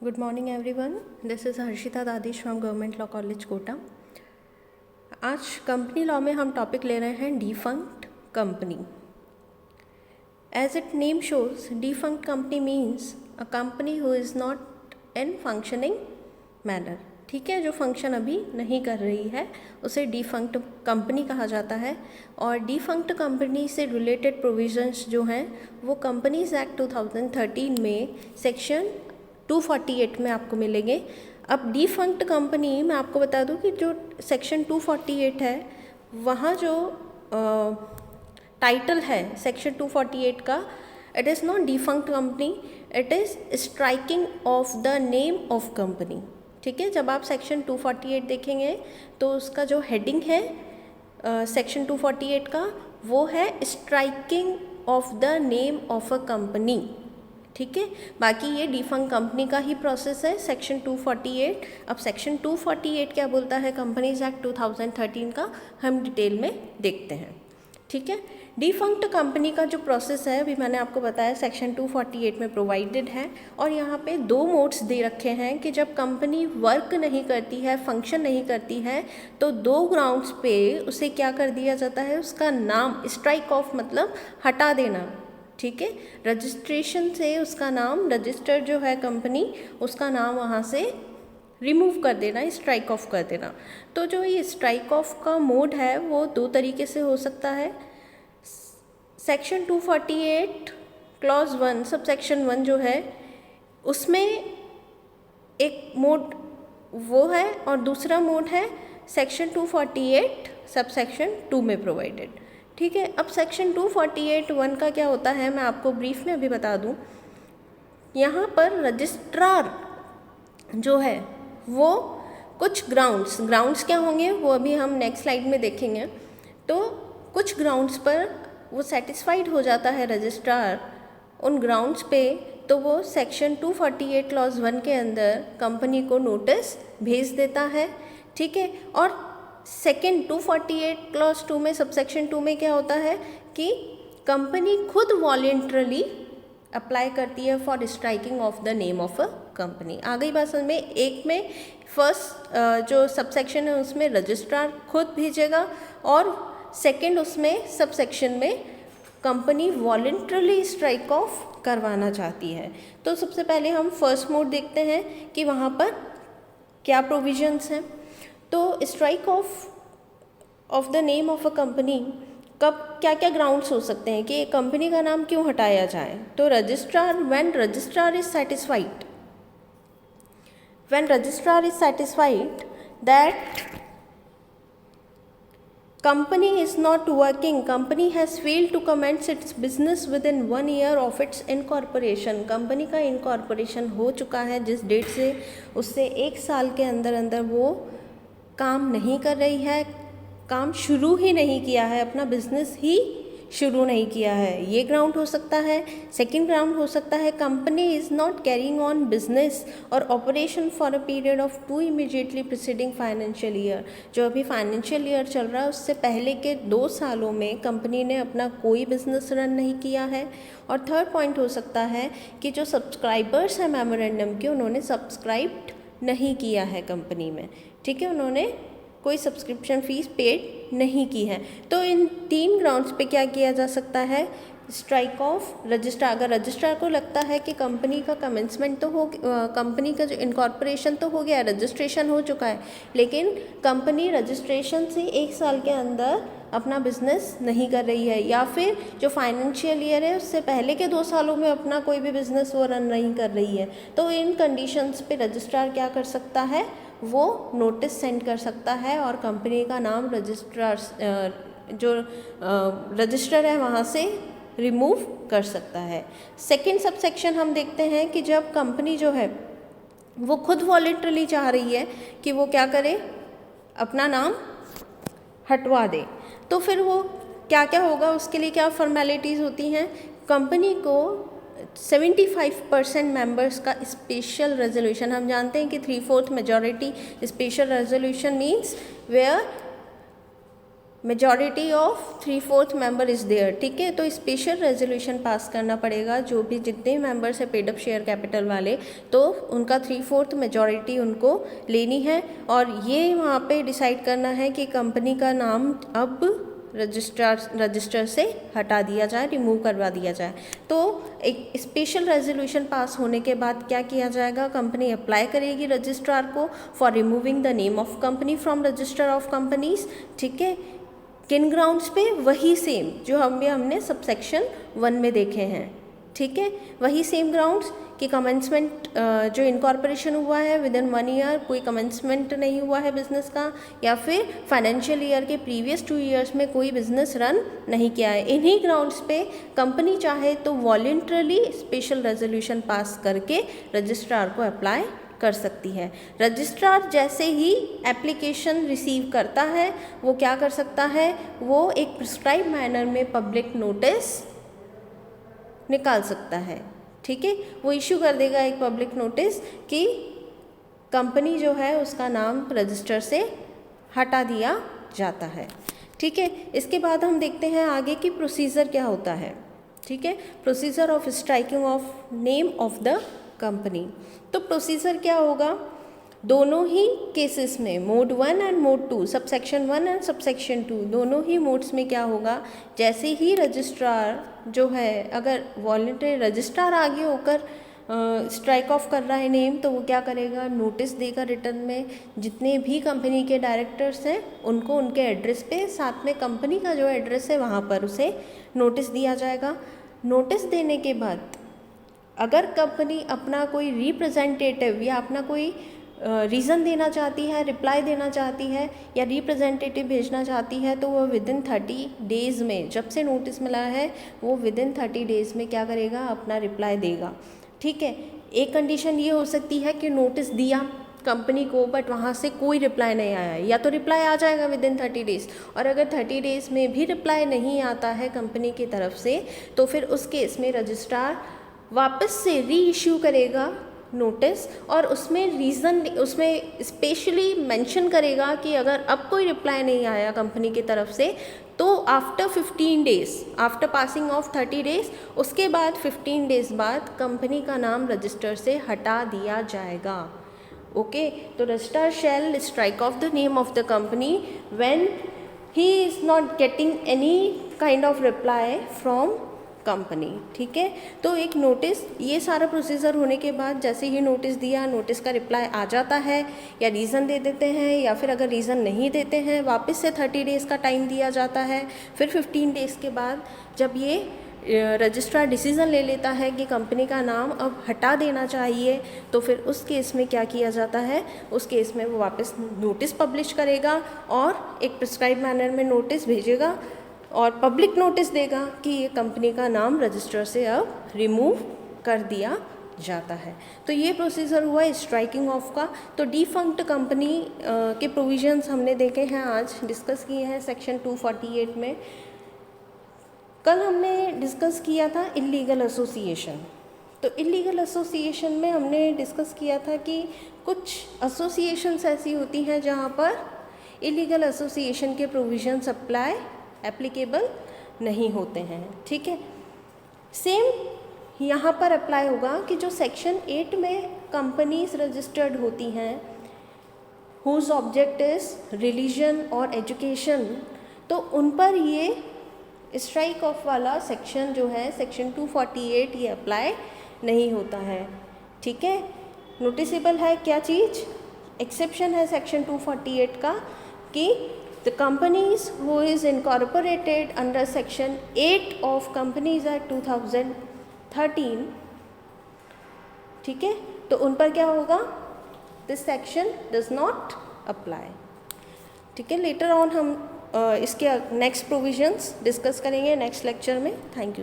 Good morning everyone. This is Harshita Dadish from Government Law College Kota. आज company law में हम topic ले रहे हैं defunct company. As it name shows, defunct company means a company who is not in functioning manner. ठीक है, जो function अभी नहीं कर रही है उसे डिफंक्ट कंपनी कहा जाता है। और डिफंक्ट कंपनी से रिलेटेड प्रोविजंस जो हैं वो कंपनीज एक्ट 2013 में सेक्शन 248 में आपको मिलेंगे। अब डिफंक्ट कंपनी मैं आपको बता दूं कि जो सेक्शन 248 है वहाँ जो टाइटल है सेक्शन 248 का, it is not defunct company, it is striking off the name of company. ठीक है, जब आप सेक्शन 248 देखेंगे तो उसका जो हेडिंग है सेक्शन 248 का वो है striking off the name of a company. ठीक है, बाकी ये डिफंक्ट कंपनी का ही प्रोसेस है सेक्शन 248। अब सेक्शन 248 क्या बोलता है कंपनीज एक्ट 2013 का, हम डिटेल में देखते हैं। ठीक है, डिफंक्ट कंपनी का जो प्रोसेस है अभी मैंने आपको बताया सेक्शन 248 में प्रोवाइडेड है। और यहाँ पे दो मोड्स दे रखे हैं कि जब कंपनी वर्क नहीं करती है, फंक्शन नहीं करती है, तो दो ग्राउंड्स पे उसे क्या कर दिया जाता है, उसका नाम स्ट्राइक ऑफ मतलब हटा देना। ठीक है, रजिस्ट्रेशन से उसका नाम, रजिस्टर्ड जो है कंपनी, उसका नाम वहाँ से रिमूव कर देना, स्ट्राइक ऑफ कर देना। तो जो ये स्ट्राइक ऑफ का मोड है वो दो तरीके से हो सकता है। सेक्शन 248 क्लॉज 1 सब सेक्शन 1 जो है उसमें एक मोड वो है और दूसरा मोड है सेक्शन 248 सब सेक्शन 2 में प्रोवाइडेड। ठीक है, अब सेक्शन 248(1) का क्या होता है मैं आपको ब्रीफ में अभी बता दूं। यहाँ पर रजिस्ट्रार जो है वो कुछ ग्राउंड्स क्या होंगे वो अभी हम नेक्स्ट स्लाइड में देखेंगे। तो कुछ ग्राउंड्स पर वो सेटिस्फाइड हो जाता है रजिस्ट्रार उन ग्राउंड्स पे, तो वो सेक्शन 248 क्लॉज 1 के अंदर कंपनी को नोटिस भेज देता है। ठीक है, और सेकेंड 248 क्लॉज 2 में सबसेक्शन 2 में क्या होता है कि कंपनी खुद वॉलेंटरली अप्लाई करती है for striking off the name of a company. आ गई बात समझ में। एक में फर्स्ट जो सबसेक्शन है उसमें रजिस्ट्रार खुद भेजेगा और सेकेंड उसमें सबसेक्शन में कंपनी वॉलेंटरली स्ट्राइक ऑफ करवाना चाहती है। तो सबसे पहले हम फर्स्ट मोड देखते हैं कि वहाँ पर क्या प्रोविजंस हैं। तो strike off the name of a company कब क्या क्या ग्राउंड्स हो सकते हैं कि कंपनी का नाम क्यों हटाया जाए। तो when registrar is satisfied that company is not working, company has failed to commence its business within 1 year of its incorporation, company का इनकॉर्पोरेशन हो चुका है जिस डेट से, उससे 1 साल के अंदर अंदर वो काम नहीं कर रही है, काम शुरू ही नहीं किया है, अपना बिजनेस ही शुरू नहीं किया है, ये ग्राउंड हो सकता है। सेकंड ग्राउंड हो सकता है company is not carrying on business और operation for a period of 2 immediately preceding financial year, जो अभी फाइनेंशियल ईयर चल रहा है उससे पहले के 2 सालों में कंपनी ने अपना कोई बिजनेस रन नहीं किया है। और थर्ड पॉइंट हो सकता है कि जो सब्सक्राइबर्स हैं मेमोरेंडम के, उन्होंने सब्सक्राइब नहीं किया है कंपनी में। ठीक है, उन्होंने कोई सब्सक्रिप्शन फ़ीस पेड नहीं की है। तो इन 3 ग्राउंड्स पे क्या किया जा सकता है, स्ट्राइक ऑफ रजिस्ट्रार। अगर रजिस्ट्रार को लगता है कि कंपनी का कमेंसमेंट तो हो, कंपनी का जो इनकॉर्पोरेशन तो हो गया, रजिस्ट्रेशन हो चुका है, लेकिन कंपनी रजिस्ट्रेशन से 1 साल के अंदर अपना बिजनेस नहीं कर रही है, या फिर जो फाइनेंशियल ईयर है उससे पहले के 2 सालों में अपना कोई भी बिजनेस वो रन नहीं कर रही है, तो इन कंडीशंस पे रजिस्ट्रार क्या कर सकता है, वो नोटिस सेंड कर सकता है और कंपनी का नाम रजिस्ट्रार जो रजिस्टर है वहाँ से रिमूव कर सकता है। सेकेंड सबसेक्शन हम देखते हैं कि जब कंपनी जो है वो खुद वॉलेंटरली चाह रही है कि वो क्या करे, अपना नाम हटवा दे, तो फिर वो क्या क्या होगा, उसके लिए क्या फॉर्मेलिटीज़ होती हैं। कंपनी को 75% मेंबर्स का स्पेशल रेजोल्यूशन, हम जानते हैं कि 3/4 majority, special resolution means where 75% members का स्पेशल रेजोल्यूशन, 75% मेंबर्स का स्पेशल रेजोल्यूशन, हम जानते हैं कि 3/4 majority, special resolution means where 75% members का special resolution means where majority of 3/4 member is there, ठीक है। तो स्पेशल रेजोल्यूशन पास करना पड़ेगा, जो भी जितने मेंबर्स है पेड अप शेयर कैपिटल वाले, तो उनका 3/4 मेजॉरिटी उनको लेनी है, और ये वहाँ पे डिसाइड करना है कि कंपनी का नाम अब रजिस्टर से हटा दिया जाए, रिमूव करवा दिया जाए। तो एक स्पेशल रेजोल्यूशन पास होने के बाद क्या किया जाएगा, कंपनी अप्लाई करेगी रजिस्ट्रार को for removing the name of company from register of companies, ठीक है। किन ग्राउंड्स पे, वही सेम जो हमने सबसेक्शन 1 में देखे हैं, ठीक है। वही सेम ग्राउंड्स कि कमेंसमेंट जो इनकॉर्पोरेशन हुआ है विद इन 1 ईयर, कोई कमेंसमेंट नहीं हुआ है बिजनेस का, या फिर फाइनेंशियल ईयर के प्रीवियस 2 ईयर्स में कोई बिजनेस रन नहीं किया है। इन्हीं ग्राउंड्स पे कंपनी चाहे तो वॉलंटरली स्पेशल रेजोल्यूशन पास करके रजिस्ट्रार को अप्लाई कर सकती है। रजिस्ट्रार जैसे ही एप्लीकेशन रिसीव करता है, वो क्या कर सकता है, वो एक प्रिस्क्राइब मैनर में पब्लिक नोटिस निकाल सकता है, ठीक है। वो इशू कर देगा एक पब्लिक नोटिस कि कंपनी जो है उसका नाम रजिस्टर से हटा दिया जाता है, ठीक है। इसके बाद हम देखते हैं आगे की प्रोसीजर क्या होता है, ठीक है। Procedure of striking off name of the company. तो प्रोसीजर क्या होगा, दोनों ही केसेस में, mode 1 and mode 2, subsection 1 and subsection 2, दोनों ही मोड्स में क्या होगा, जैसे ही रजिस्ट्रार जो है, अगर वॉलंटरी रजिस्ट्रार आगे होकर स्ट्राइक ऑफ कर रहा है नेम, तो वो क्या करेगा, नोटिस देगा रिटर्न में, जितने भी कंपनी के डायरेक्टर्स हैं उनको उनके एड्रेस पे, साथ में कंपनी का जो एड्रेस है वहाँ पर उसे नोटिस दिया जाएगा। नोटिस देने के बाद अगर कंपनी अपना कोई रिप्रेजेंटेटिव या अपना कोई रीज़न देना चाहती है, रिप्लाई देना चाहती है, या रिप्रेजेंटेटिव भेजना चाहती है, तो वो विदिन 30 डेज़ में, जब से नोटिस मिला है वो विदिन 30 डेज़ में क्या करेगा, अपना रिप्लाई देगा, ठीक है। एक कंडीशन ये हो सकती है कि नोटिस दिया कंपनी को बट वहाँ से कोई रिप्लाई नहीं आया, या तो रिप्लाई आ जाएगा विदिन 30 डेज़, और अगर 30 डेज़ में भी रिप्लाई नहीं आता है कंपनी की तरफ से, तो फिर उस केस में रजिस्ट्रार वापस से री इशू करेगा नोटिस, और उसमें रीज़न, उसमें स्पेशली मेंशन करेगा कि अगर अब कोई रिप्लाई नहीं आया कंपनी की तरफ से, तो after 15 days, after passing of 30 days, उसके बाद 15 डेज़ बाद कंपनी का नाम रजिस्टर से हटा दिया जाएगा, ओके। तो registrar shall strike off the name of the company when he is not getting any kind of reply from company, ठीक है। तो एक नोटिस, ये सारा प्रोसीजर होने के बाद जैसे ही नोटिस दिया, नोटिस का रिप्लाई आ जाता है, या रीज़न दे देते हैं, या फिर अगर रीज़न नहीं देते हैं वापस से 30 डेज़ का टाइम दिया जाता है। फिर 15 डेज़ के बाद जब ये रजिस्ट्रार डिसीज़न ले लेता है कि कंपनी का नाम अब हटा देना चाहिए, तो फिर उस केस में क्या किया जाता है, उस केस में वो वापस नोटिस पब्लिश करेगा और एक प्रिस्क्राइब मैनर में नोटिस भेजेगा और पब्लिक नोटिस देगा कि ये कंपनी का नाम रजिस्टर से अब रिमूव कर दिया जाता है। तो ये प्रोसीजर हुआ स्ट्राइकिंग ऑफ का। तो डिफंक्ट कंपनी के प्रोविजंस हमने देखे हैं, आज डिस्कस किए हैं सेक्शन 248 में। कल हमने डिस्कस किया था इल्लीगल एसोसिएशन। तो इल्लीगल एसोसिएशन में हमने डिस्कस किया था कि कुछ एसोसिएशंस ऐसी होती हैं जहाँ पर इल्लीगल एसोसिएशन के प्रोविजंस एप्लीकेबल नहीं होते हैं, ठीक है। सेम यहाँ पर अप्लाई होगा कि जो सेक्शन 8 में कंपनीज रजिस्टर्ड होती हैं हुज ऑब्जेक्ट इज रिलीजन और एजुकेशन, तो उन पर ये स्ट्राइक ऑफ वाला सेक्शन जो है सेक्शन 248 ये अप्लाई नहीं होता है, ठीक है। नोटिसेबल है क्या चीज़, एक्सेप्शन है सेक्शन 248 का कि the companies who is incorporated under section 8 of Companies Act 2013, ठीक है, तो उन पर क्या होगा, this section does not apply, ठीक है। लेटर ऑन हम इसके नेक्स्ट प्रोविजंस डिस्कस करेंगे नेक्स्ट लेक्चर में। Thank you.